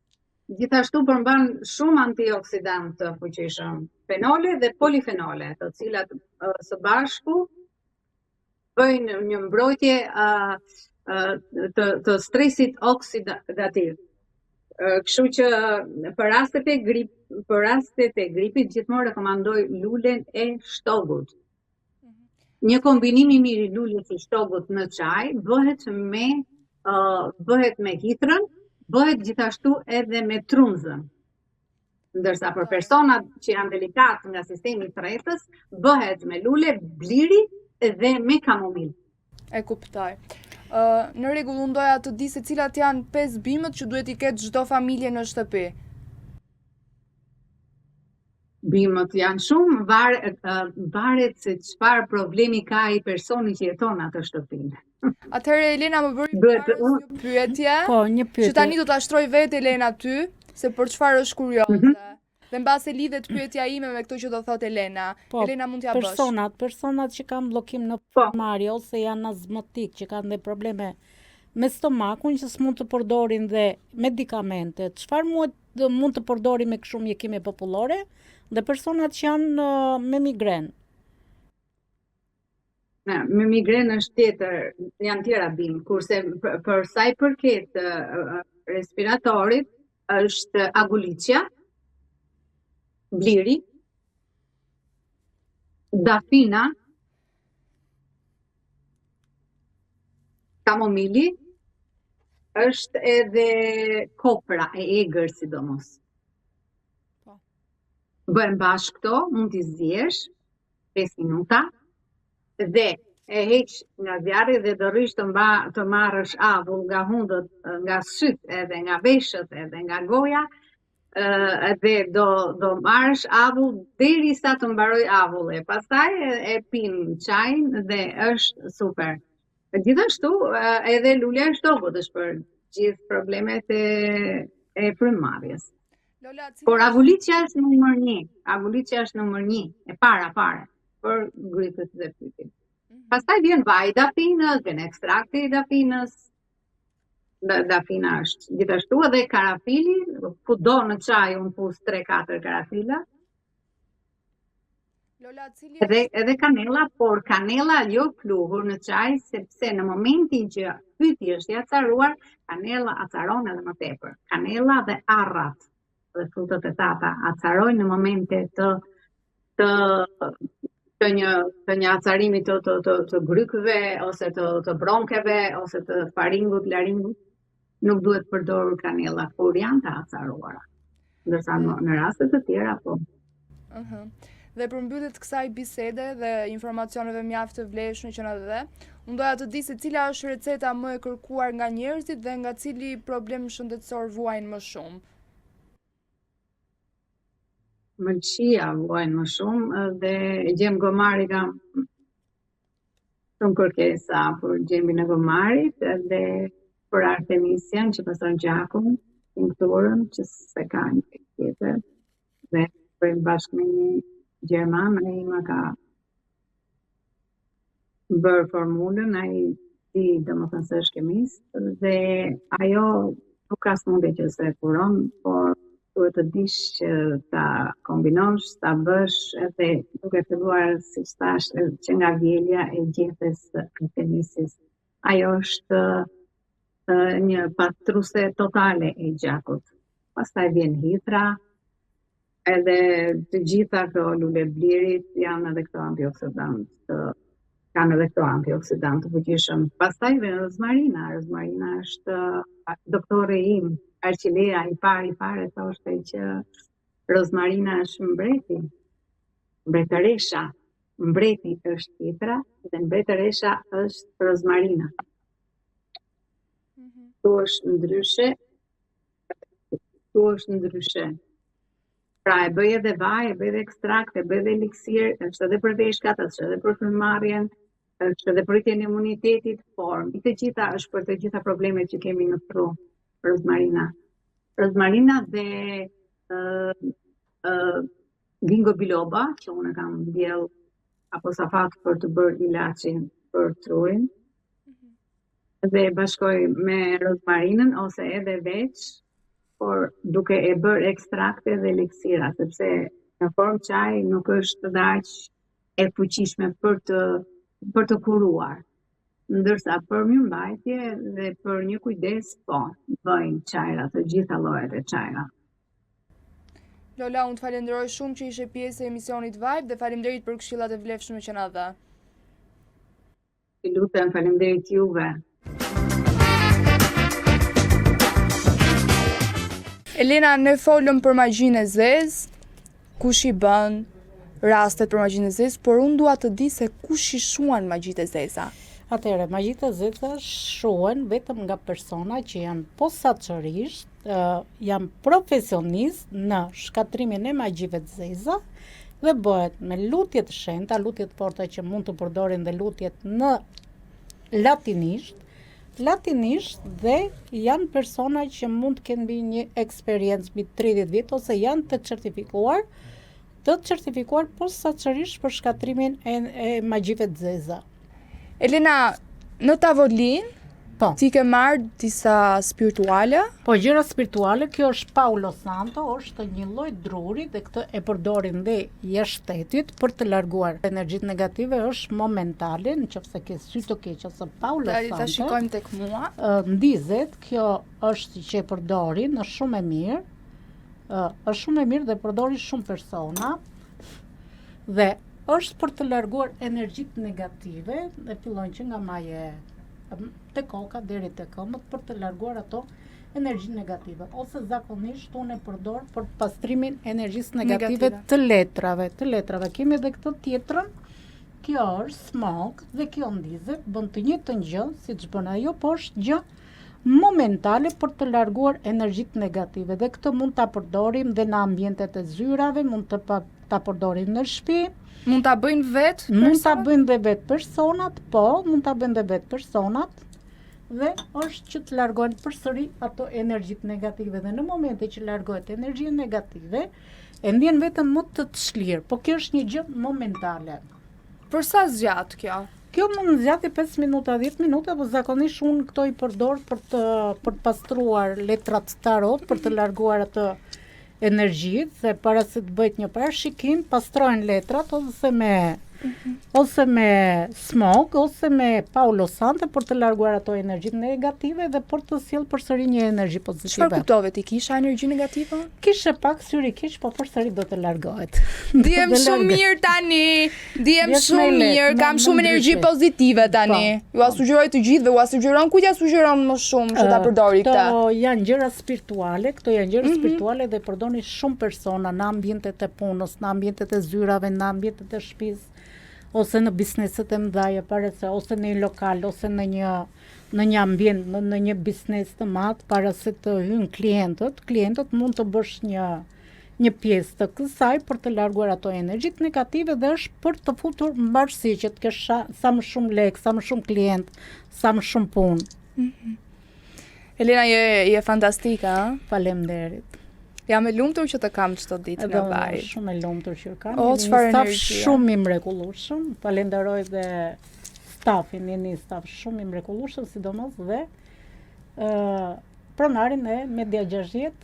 Gjithashtu përmban shumë antioksidantë të fuqishëm, fenole dhe polifenole, të cilat së bashku bëjnë një mbrojtje të stresit oksidativ. Kështu që për rastet e gripit gjithmonë rekomandoj lulen e shtogut. Një kombinim i mirë i luljes së shtogut në çaj bëhet me hitrën, bëhet gjithashtu edhe me trunzën. Ndërsa për personat që janë delikat nga sistemi i tretës, bëhet me lule, bliri dhe me kamomil. E kuptoj. Në rregull, unë doja të di se cilat janë 5 bimët që duhet i ketë çdo familje në shtëpi. Bimët janë shumë, varet se çfarë problemi ka ai personi që jeton atë shtëpinë. Atëherë Elena më bëri një pyetje. Po, një pyetje. Që tani do ta shtroj vetë Elena ty, se për çfarë është kurioze. Dhe mbase lidhet pyetja ime me këtë që do thot Elena. Po, Elena mund t'ja bësh. Personat që kanë bllokim në marrje ose janë azmatik, që kanë dhe probleme me stomakun, që s'mund të përdorin dhe medikamente. Çfarë mund të përdorin me kështu mjekime popullore? Dhe personat që janë me migren. Me migrenë është tjetër, janë tjera bimë, kurse për sa i përket respiratorit është agulicja, bliri, dafina, kamomili, është edhe kopra e egër sidomos. Bën bashkë këto, mund t'i zjesh 5 minuta dhe e heq nga zjarri dhe do rish të marrësh avull nga hundët, nga syt edhe nga veshët edhe nga goja, dhe do marrësh avull derisa të mbaroj avulli. Pastaj e pin çajin dhe është super. Gjithashtu edhe lulja e shtokut është për gjithë problemet e frymëmarrjes. Por agulicja është numër 1. Agulicja është numër 1, e para për gripët dhe fytin. Pastaj vjen vaji i dafinës, vjen ekstrakti i dafinës. Dafina është gjithashtu edhe karafili, kudo në çaj unë pus 3-4 karafila. Edhe kanela, por kanela jo pluhur në çaj, sepse në momentin që fyti është i acaruar, kanela acaron edhe më tepër. Kanela dhe arrat dhe frutët e tata acarojnë në momente të një acarimi të grykëve, ose të bronkeve, ose të faringut, laringut. Nuk duhet përdorur kanela kur janë të acaruara. Ndërsa në raste të tjera po. Dhe për mbylljet kësaj bisede dhe informacioneve mjaft të vlefshme që na dhe, unë doja të di se cila është receta më e kërkuar nga njerëzit dhe nga cili problem shëndetësor vuajnë më shumë. Mëlçia vuajnë më shumë dhe gjem gomari kam shumë kërkesa për gjembin e gomarit dhe për artemisian që pason gjakun, tinkturën që se ka një tjetër dhe bëjmë bashkë me një Gjerman, ai më ka bërë formulën, ai di domethënë se është kemist dhe ajo nuk ka smundje që se kuron, por duhet të dish që ta kombinosh, ta bësh edhe duke filluar siç thash që nga vjelja e gjethes artemisis. Ajo është një pastruse totale e gjakut. Pastaj vjen hithra, edhe të gjitha këto lule blirit janë edhe këto antioksidantë, kanë edhe këto antioksidantë të fuqishëm. Pastaj vjen rozmarina. Rozmarina është doktori im, Arqilea i pare thoshte që rozmarina është mbreti. Mbretëresha. Mbreti është hithra dhe mbretëresha është rozmarina. Tu është ndryshe. Pra e bëj edhe vaj, e bëj edhe ekstrakt, e bëj edhe eliksir, është edhe për veshkat, është edhe për frymëmarrjen, është edhe për rritjen e imunitetit, por mbi të gjitha është për të gjitha problemet që kemi në tru, rozmarina. Rozmarina dhe ginkgo biloba, që unë kam mbjell apo safat për të bërë ilaçin për trurin, dhe bashkoj me rozmarinën ose edhe veç, por duke e bërë ekstrakte dhe eliksira, sepse në formë çaj nuk është aq e fuqishme për të kuruar. Ndërsa për mirëmbajtje dhe për një kujdes, po, bëjnë çajra, të gjitha llojet e çajra. Lola, unë të falenderoj shumë që ishe pjesë e emisionit Vibe dhe faleminderit për këshillat e vlefshme që na dha. Ju lutem, faleminderit juve. Elena, ne folëm për magjinë e zezë, kush i bën rastet për magjinë e zezë, por unë dua të di se kush i shuan magjitë e zeza. Atëherë, magjitë e zeza shuan vetëm nga persona që janë posaçërisht, janë profesionist në shkatrimin e magjive të zeza dhe bëhet me lutje të shenjta, lutje të forta që mund të përdorin dhe lutjet në latinisht dhe janë persona që mund të kenë mbi një eksperiencë mbi 30 vjet ose janë të certifikuar posaçërisht për shkatrimin e magjive të zeza. Elena, në tavolinë Po. Ti ke marrë disa spirituale? Po, gjëra spirituale, kjo është Paulo Santo, është një lloj druri dhe këtë e përdorin dhe jashtë shtetit për të larguar energjitë negative, është momentale, nëse ke sy të keq ose Paulo Ta Santo. shikojmë tek mua. Ndizet, kjo është që e përdorin, është shumë e mirë. Është shumë e mirë dhe përdorin shumë persona. Dhe është për të larguar energjitë negative, dhe fillon që nga maje te koka deri te këmbët për të larguar ato energji negative. Ose zakonisht unë e përdor për pastrimin e energjisë negative të letrave. Kemi edhe këtë tjetrën. Kjo është smog dhe kjo ndizet, bën të njëjtën gjë siç bën ajo, por është gjë momentale për të larguar energjitë negative. Dhe këtë mund ta përdorim dhe në ambientet e zyrave, mund ta përdorim në shtëpi. Mund ta bëjnë vetë? Mund ta bëjnë dhe vetë personat, po, mund ta bëjnë dhe vetë personat. Dhe është që të largohen përsëri ato energjitë negative. Dhe në momente që largohet energjia negative, e ndjen veten më të çlirë, po kjo është një gjë momentale. Për sa zgjat kjo? Kjo mund zgjati 5 minuta, 10 minuta, po zakonisht unë këto i përdor për të pastruar letrat tarot, për të larguar atë energjitë, dhe para se të bëjt një parashikim, pastrojnë letrat ose me smog, ose me Paulo Santo për të larguar ato energjitë negative dhe për të sjellë përsëri një energji pozitive. Çfarë kuptove ti? Kisha energji negative? Kishe pak syri keq, po përsëri do të largohet. Ndihem shumë mirë tani. Ndihem shumë mirë, kam shumë energji pozitive tani. Ju sugjeroj të gjithëve, u sugjeron kujt ja sugjeron më shumë që ta përdori këtë. Këto janë gjëra spirituale, dhe përdorni shumë persona në ambientet e punës, në ambientet e zyrave, në ambientet e shtëpisë, ose në bizneset e mëdha, ose në një lokal, ose në një ambient, në një biznes të madh, para se të hyjnë klientët mund të bësh një pjesë të kësaj për të larguar ato energjitë negative dhe është për të futur mbarësi që të kesh sa më shumë lek, sa më shumë klient, sa më shumë punë. Elena, je fantastike, ha? Faleminderit. Jam e lumtur që të kam çdo ditë në vaj. Shumë e lumtur që kam. Çfarë energjie. Shumë i mrekullueshëm. Falenderoj dhe stafin, jeni staf shumë i mrekullueshëm, sidomos dhe pronarin e Media 60.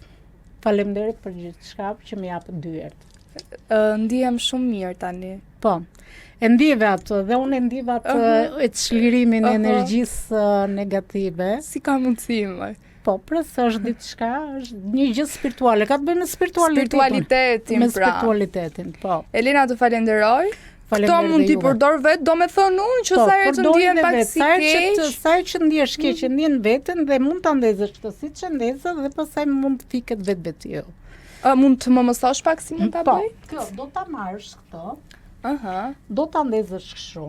Faleminderit për gjithçka që më japët dy herë. Ndihem shumë mirë tani. Po. E ndjeve atë dhe unë e ndjeva atë e çlirimin e energjisë negative. Si ka mundësi më? Po, është diçka, është një gjë spirituale, ka të bëjë me spiritualitetin. Me spiritualitetin, po. Elena, të falenderoj. Këto mund t'i përdor vetë, do me thënë unë që sa herë që ndihem pak si keq. Sa herë që ndihesh keq, ndjen veten dhe mund ta ndezësh këtë siç e ndezë dhe pastaj mund të fiket vetë. Mund të më mësosh pak si mund ta bëj? Po, kjo do ta marrësh këto. Aha. Do ta ndezësh kështu.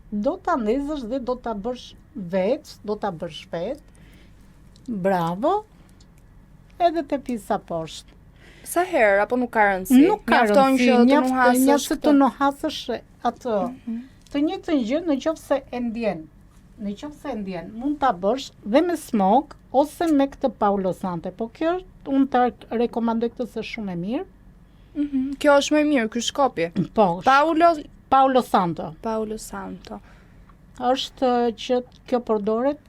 Do ta ndezësh dhe do ta bësh vetë. Bravo. Edhe te pisa poshtë. Sa herë apo nuk ka rëndësi? Nuk ka rëndësi, njaftë të nuhasësh atë. Të njëjtën gjë nëse e ndjen. Mund ta bësh dhe me smog ose me këtë Paulo Santo. Po kjo unë ta rekomandoj këtë se shumë e mirë. Kjo është më e mirë, ky shkopi. Po. Paulo Santo. Është që kjo përdoret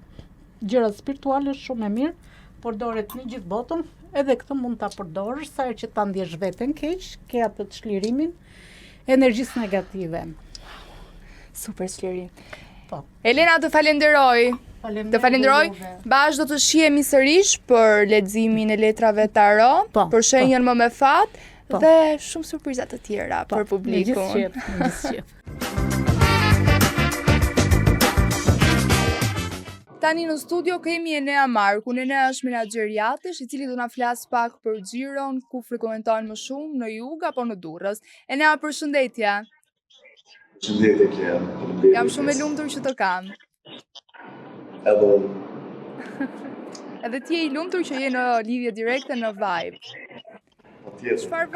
gjëra spirituale shumë e mirë, përdoret në gjithë botën, edhe këtë mund ta përdorësh sa herë që ta ndjesh veten keq, ke atë çlirimin energjisë negative. Super çlirim. Po. Elena, të falenderoj. Të falenderoj. Bash do të shihemi sërish për leximin e letrave tarot, për shenjën më me fat. Dhe shumë surpriza të tjera për publikun. Tani në studio kemi Enea Markun. Enea është menaxher yatesh, i cili do na flas pak për xhiron, ku frekuentojnë më shumë, në Jug apo në Durrës. Enea, përshëndetje. Përshëndetje, Klea. Jam shumë e lumtur që të kam. Edhe ti je i lumtur që je në lidhje direkte në Vibe. Çfarë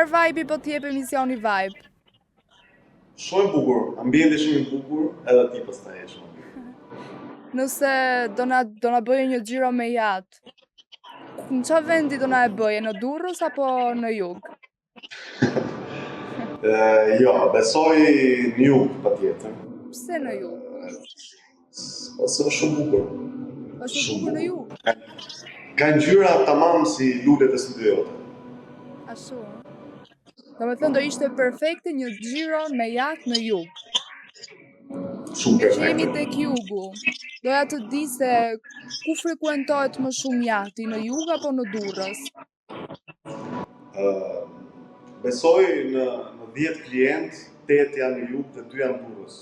vibe po t'jep emisioni Vibe? Shumë bukur, ambienti shumë i bukur, edhe ti pastaj je shumë bukur. Nëse do na bëje një xhiro me yatë, në çfarë vendi do na e bëje, në Durrës apo në Jug? Jo, besoj në jug patjetër. Pse në jug? Ose është shumë bukur. Është bukur në jug? Ka ngjyra tamam si lulet e studiote. Ashtu. Domethënë do ishte perfekte një xhiro me jaht në jug. Shumë Me që jemi perfekte. tek jugu, doja të di se ku frekuentohet më shumë jahti, në jug apo në Durrës? Besoj në 10 klient, 8 janë në jug dhe 2 janë në Durrës.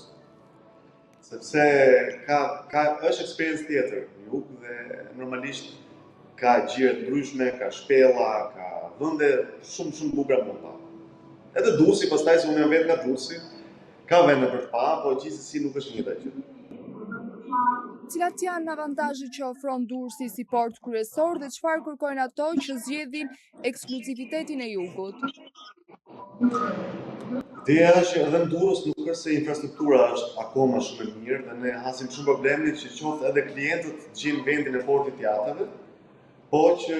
Sepse është experience tjetër në jug dhe normalisht ka gjire të ndryshme, ka shpella, ka vende shumë bukura monta. Edhe Durrësi, pastaj se unë jam vetë nga Durrësi, ka vende për të pa, po gjithsesi nuk është njëjta gjë. Cilat janë avantazhet që ofron Durrësi si port kryesor dhe çfarë kërkojnë ato që zgjedhin ekskluzivitetin e jugut? Ideja është që edhe në Durrës nuk është se infrastruktura është akoma shumë e mirë dhe ne hasim shumë problemin që qoftë edhe klientët gjejnë vendin e portit të jateve, po që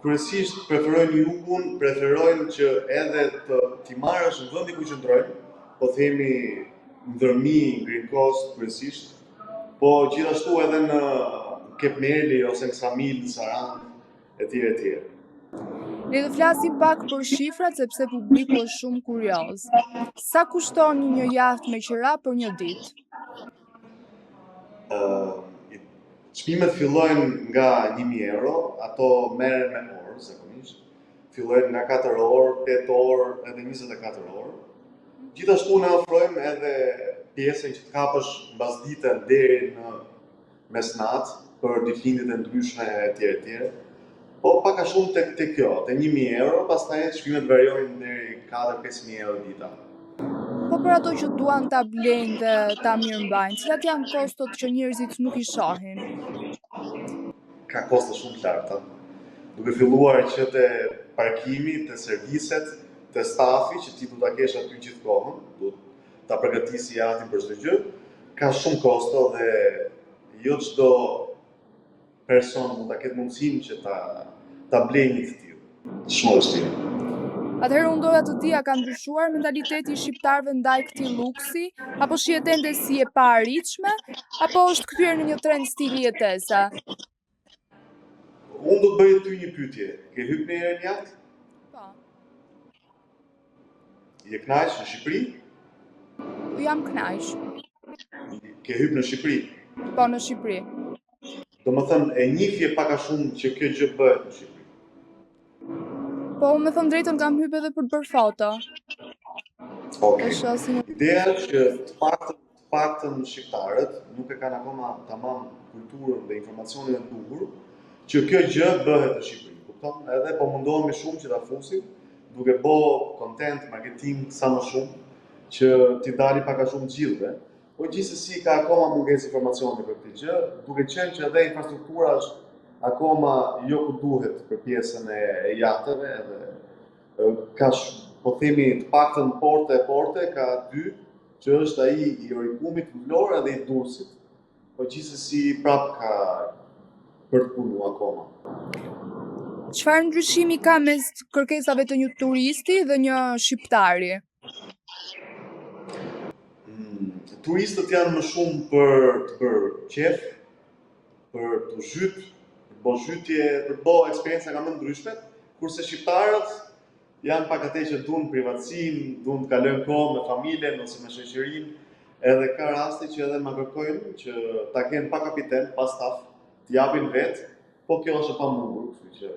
kryesisht preferojnë jugun, preferojnë që edhe t'i marrësh në vendi ku qëndrojnë, po themi ndërmi, Green Coast kryesisht, po gjithashtu edhe në Kepmeli ose në Ksamil, në Sarandë, etj. Le të flasim pak për shifrat sepse publiku është shumë kurioz. Sa kushton një jahtë me qira për një ditë? Çmimet fillojnë nga 1.000 euro, ato merren me orë zakonisht. Fillojnë nga 4 orë, 8 orë, edhe 24 orë. Gjithashtu ne ofrojmë edhe pjesën që të kapësh mbas ditën deri në mesnatë për ditëlindjet e ndryshme etj. Po pak a shumë tek kjo, te 1.000 euro, pastaj çmimet variojnë deri 4-5.000 euro dita. Po për ato që duan ta blejnë dhe ta mirëmbajnë, cilat janë kostot që njerëzit nuk i shohin? Ka koste shumë të larta. Duke filluar që te parkimi, te serviset, te stafi që ti du ta kesh aty gjithkohën, du ta përgatisi jahtin për çdo gjë, ka shumë kosto dhe jo çdo person mund ta ketë mundësinë që ta blejë një të tillë. Shumë vështirë. Atëherë unë doja të di, a ka ndryshuar mentaliteti i shqiptarëve ndaj këtij luksi, apo shihet ende si e paarritshme, apo është kthyer në një trend stili jetese? Unë do të bëj ty një pyetje. Ke hyrë në herë në jahtë? Po. Je kënaq në Shqipëri? Jam kënaq. Ke hyrë në Shqipëri? Po, në Shqipëri. Domethënë e njihje pak a shumë që kjo gjë bëhet në Shqipëri. Po, me thënë drejtën kam hyrë edhe për të bërë foto. Okej. Është asnjë Ideja është që të paktën shqiptarët nuk e kanë akoma tamam kulturën dhe informacionin e duhur që kjo gjë bëhet në Shqipëri. Kupton? Edhe po mundohemi shumë që ta fusim, duke bë content marketing sa më shumë që t'i dali pak a shumë gjithëve. Po gjithsesi ka akoma mungesë informacioni për këtë gjë, duke qenë që edhe infrastruktura është akoma jo ku duhet për pjesën e jahteve, edhe ka po themi të paktën porte ka 2, që është ai i Orikumit, Vlora dhe i Durrësit. Po gjithsesi prap ka për të punu akoma. Çfarë ndryshimi ka mes kërkesave të një turisti dhe një shqiptari? Turistët janë më shumë për të bërë qef, për të zhytë, për të bërë zhytje, për të bërë eksperjenca nga më ndryshme, kurse shqiptarët janë pak atë që duan privatësinë, duan të kalojnë kohë me familjen ose me shoqërinë, edhe ka raste që edhe ma kërkojnë që ta kenë pa kapiten, pa staf, të japin vetë, po kjo është e pamundur, kështu që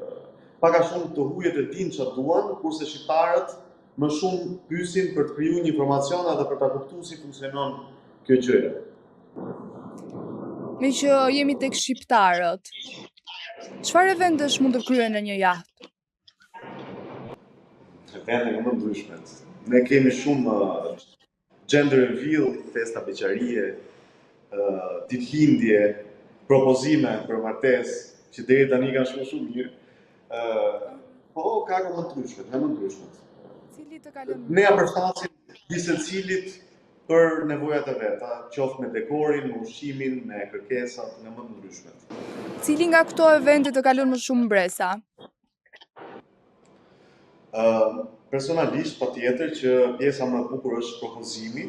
pak a shumë të hujet e dinë çfarë duan, kurse shqiptarët më shumë pyesin për të krijuar një informacion edhe për ta kuptuar si funksionon kjo gjë. Me që jemi tek shqiptarët, çfarë eventesh mund të kryen në një jahtë? Vende më ndryshme. Ne kemi shumë gender reveal, festa beqarie, ditëlindje, propozime për martesë, që deri tani kanë shumë mirë. Po ka më ndryshme. Cili të kalon? Ne ja përshtasim seciliit për nevojat e veta, qoftë me dekorin, me ushqimin, me kërkesat, me më të ndryshmet. Cili nga këto evente të kalon më shumë mbresa? Personalisht, patjetër që pjesa më e bukur është propozimi,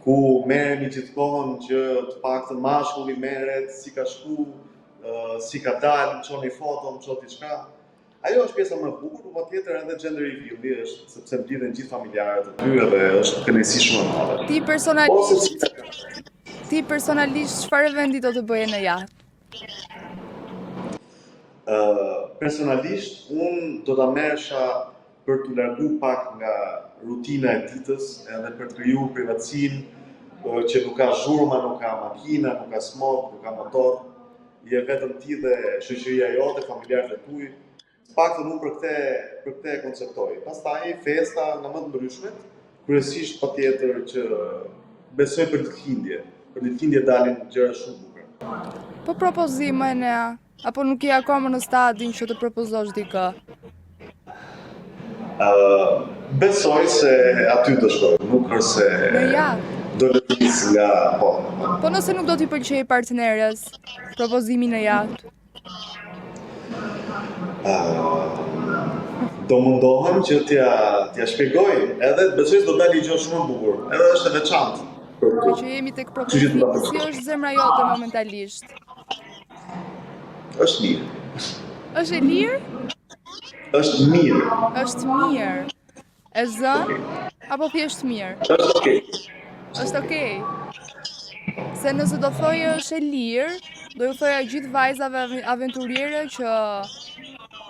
ku merremi gjithkohon që të paktën mashkulli merret, si ka shku, si ka dalë, më çon një foto, më çon diçka. Ajo është pjesa më e bukur, por patjetër edhe gender reveal-i është sepse mblidhen gjithë familjarët e tyre dhe është kënaqësi shumë e madhe. Ti personalisht çfarë vendi do të bëje në jaht? Personalisht, unë do ta merresha për të largu pak nga rutina e ditës edhe për të kriju privatësinë që nuk ka zhurma, nuk ka makina, nuk ka smog, nuk ka motor, je vetëm ti dhe shoqëria jote, familjarët e tuaj. Paktën unë për këtë konceptoj. Pastaj festa nga më të ndryshmet, kryesisht patjetër që besoj për ditëlindje. Për ditëlindje dalin gjëra shumë bukura. Po propozime Nea, apo nuk je akoma në stadin që të propozosh dikë? Besoj se aty do shkoj, nuk është se në jaht. Do lëviz nga Po nëse nuk do t'i pëlqej partneres, propozimi në jaht. Do mundohem që t'ja shpjegoj, edhe besoj se do dalë një gjë shumë e bukur, edhe është e veçantë. Që jemi tek propozimi, si është zemra jote momentalisht? Është mirë. Është e lirë? Është mirë. Është mirë. E zën? Apo thjesht mirë? Është okay. Është okay. Se nëse do thojë është e lirë, do ju thoja gjithë vajzave aventuriere që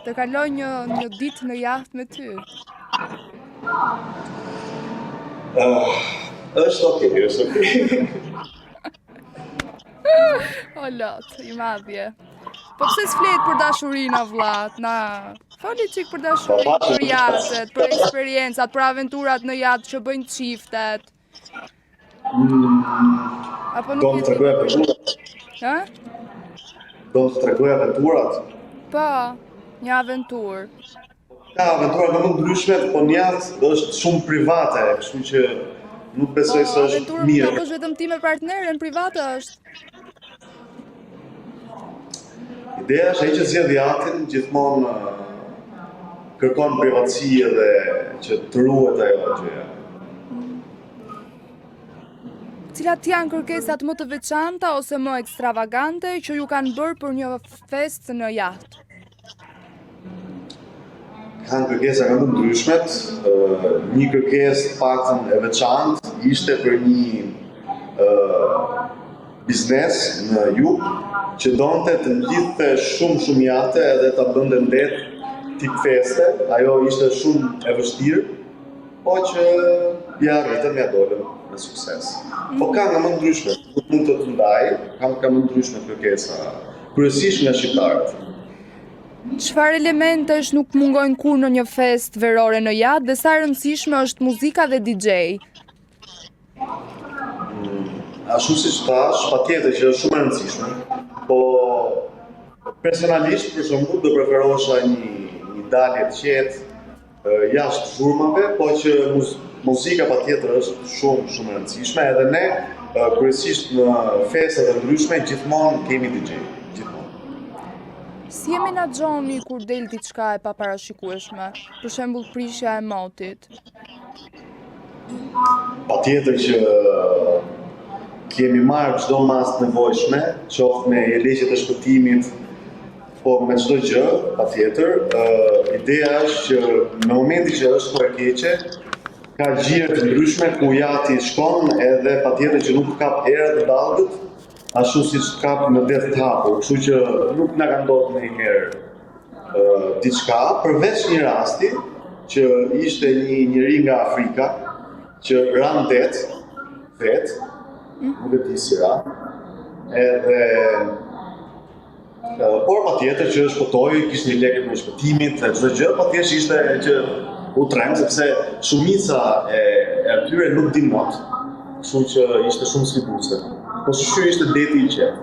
të kaloj një ditë në jaht me ty. Është okay. O lot, I madhje. Po pse s'flet për dashurinë vllat? Na fali çik për dashurinë, për jashtet, për eksperiencat, për aventurat në jaht që bëjnë çiftet. Apo nuk Do të tregoj aventurat? Ha? Do të tregoj aventurat? Po, një aventurë. Ka aventura më të ndryshme, po një është shumë private, kështu që nuk besoj se është aventurë mirë. nuk ka bësh vetëm ti me partneren, private është. Ideja është ai që zgjedh jatin gjithmonë kërkon privatësi edhe që të ruhet ajo gjëja. Cilat janë kërkesat më të veçanta ose më ekstravagante që ju kanë bërë për një festë në jaht? Kanë kërkesa më të ndryshmet, një kërkesë paktën e veçantë ishte për një biznes në jug që donte të ngjithte shumë jahte edhe ta bënte ndet tip feste. Ajo ishte shumë e vështirë, po që ja arritëm ja dolëm me sukses. Po ka nga më ndryshme, nuk mund të ndaj, ka më ndryshme kërkesa, kryesisht nga shqiptarët. Çfarë elementesh nuk mungojnë kur në një festë verore në jaht dhe sa e rëndësishme është muzika dhe DJ? Ashtu siç thash, patjetër që është shumë e rëndësishme, po personalisht për shembull do preferosha një dalje të qetë jashtë zhurmave, po që muzika patjetër është shumë e rëndësishme, edhe ne kryesisht në festat e ndryshme gjithmonë kemi DJ, gjithmonë. Si e menaxhoni kur del diçka e paparashikueshme, për shembull prishja e motit? Patjetër që kemi marrë çdo masë nevojshme, qoftë me leqet e shpëtimit, po me çdo gjë, patjetër. Ideja është që në momentin që është kohë e keqe, ka gjire të ndryshme ku jati shkon edhe patjetër që nuk kap erë të dallgët, ashtu siç kap në det të hapur, kështu që nuk na ka ndodhur ndonjëherë diçka, përveç një rasti që ishte një njeri nga Afrika që ran vet, nuk e di si ra, edhe por patjetër që shpëtoi, kishte një lekë me shpëtimit, e çdo gjë, patjetër ishte që u trem sepse shumica e atyre nuk din not, kështu që ishte shumë sfiduese. Po sigurisht ishte deti I qetë.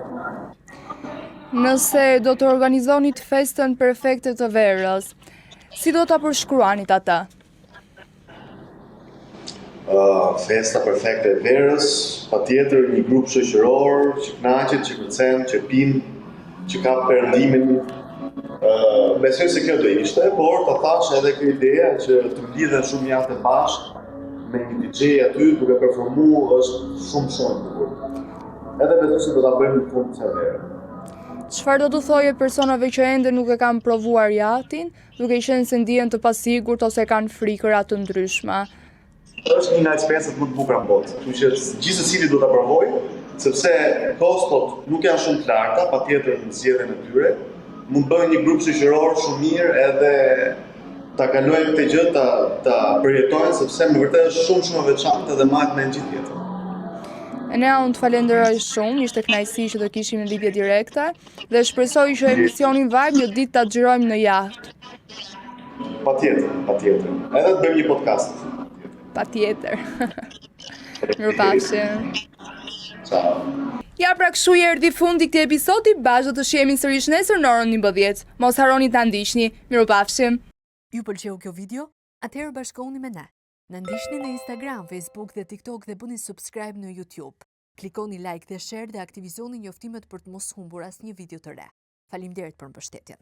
Nëse do të organizonit festën perfekte të verës, si do ta përshkruanit ata? Festa perfekte e verës, patjetër një grup shoqëror që kënaqet, që kërcen, që pin, që ka perëndimin, Besoj se kjo do ishte, por ta thash edhe kjo ideja që të mblidhen shumë njerëz të bashkë me një DJ aty duke performuar është shumë e bukur. Edhe besoj se do ta bëjmë në fund të verë. Çfarë do të thojë personave që ende nuk e kanë provuar jatin, duke qenë se ndihen të pasigurt ose kanë frikëra të ndryshme? Është një nga eksperiencat më të bukura në botë, kështu që gjithsesi do ta provojë, sepse kostot nuk janë shumë të larta, patjetër në zgjedhjen e tyre. Mund bëjnë një grup shoqëror shumë mirë edhe ta kalojnë këtë gjë, ta përjetojnë sepse më vërtet është shumë e veçantë dhe marrë me gjithë jetën. Enea, unë të falenderoj shumë, ishte kënaqësi që të kishim në lidhje direkte dhe shpresoj që emisionin Vibe një ditë ta xhirojmë në jahtë. Patjetër. Edhe të bëjmë një podcast. Patjetër. Mirupafshim. Ciao. Ja, pra kështu erdhi fundi këtij episodi, bashkë do të shihemi sërish nesër në orën 11. Mos harroni ta ndiqni. Mirupafshim. Ju pëlqeu kjo video? Atëherë bashkohuni me ne. Na ndiqni në Instagram, Facebook dhe TikTok dhe bëni subscribe në YouTube. Klikoni like dhe share dhe aktivizoni njoftimet për të mos humbur asnjë video të re. Faleminderit për mbështetjen.